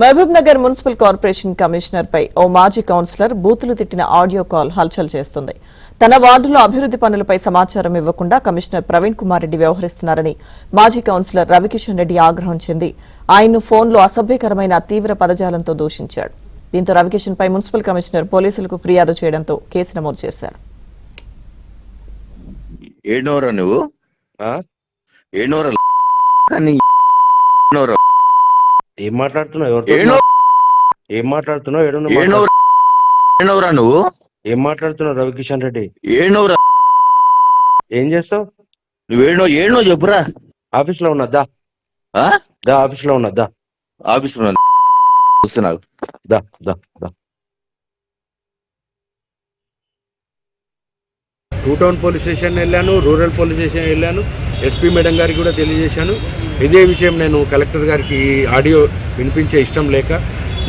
Mahabub Nagar municipal corporation commissioner పై ఓ మాజీ కౌన్సిలర్ బూతులు తిట్టిన ఆడియో కాల్ హల్చల్ చేస్తుంది. తన వార్డులో అభివృద్ధి పనులపై సమాచారం ఇవ్వకుండా కమిషనర్ ప్రవీణ్ కుమార్ రెడ్డి వ్యవహరిస్తున్నారని మాజీ కౌన్సిలర్ రవికిషన్ రెడ్డి ఆగ్రహం చెంది ఆయన్ను ఫోన్లో అసభ్యకరమైన తీవ్ర పదజాలంతో దూషించాడు. దీంతో రవికిషన్ పై మున్సిపల్ కమిషనర్ పోలీసులకు ఫిర్యాదు చేయడంతో కేసు నమోదు చేశారు. ఏం మాట్లాడుతున్నావు? నువ్వు ఏం మాట్లాడుతున్నావు? రవికిషన్ రెడ్డి ఏం చేస్తావు? నువ్వేనో చెప్పురా. ఆఫీస్ లో ఉన్నదా? ఆఫీస్ లో ఉన్నదా? ఆఫీస్ లో వస్తున్నావు. దా దా దా. టూ టౌన్ పోలీస్ స్టేషన్ వెళ్ళాను, రూరల్ పోలీస్ స్టేషన్ వెళ్ళాను, ఎస్పీ మేడం గారికి కూడా తెలియజేశాను. ఇదే విషయం నేను కలెక్టర్ గారికి ఆడియో వినిపించే ఇష్టం లేక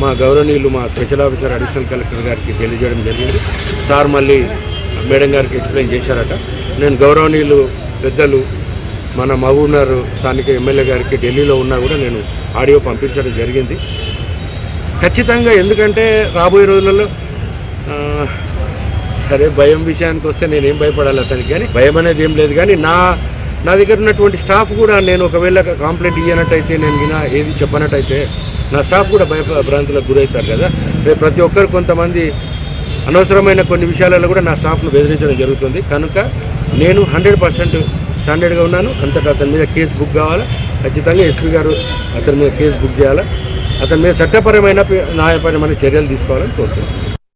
మా గౌరవనీయులు మా స్పెషల్ ఆఫీసర్ అడిషనల్ కలెక్టర్ గారికి తెలియజేయడం జరిగింది. సార్ మళ్ళీ మేడం గారికి ఎక్స్ప్లెయిన్ చేశారట. నేను గౌరవనీయులు పెద్దలు మన మహబూబ్నగర్ స్థానిక ఎమ్మెల్యే గారికి ఢిల్లీలో ఉన్నా కూడా నేను ఆడియో పంపించడం జరిగింది. ఖచ్చితంగా ఎందుకంటే రాబోయే రోజులలో సరే భయం విషయానికి వస్తే నేనేం భయపడాలి అతనికి, కానీ భయం అనేది ఏం లేదు. కానీ నా దగ్గర ఉన్నటువంటి స్టాఫ్ కూడా నేను ఒకవేళ కంప్లైంట్ ఇవ్వనట్టయితే, నేను వినా ఏది చెప్పనట్టయితే నా స్టాఫ్ కూడా భయభ్రాంతులకు గురవుతారు కదా. రేపు ప్రతి ఒక్కరు కొంతమంది అనవసరమైన కొన్ని విషయాలలో కూడా నా స్టాఫ్ను బెదిరించడం జరుగుతుంది. కనుక నేను 100% స్టాండర్డ్గా ఉన్నాను. అంతటా అతని మీద కేసు బుక్ కావాలా, ఖచ్చితంగా ఎస్పీ గారు అతని మీద కేసు బుక్ చేయాలా, అతని మీద చట్టపరమైన న్యాయపరమైన చర్యలు తీసుకోవాలని కోరుతున్నాను.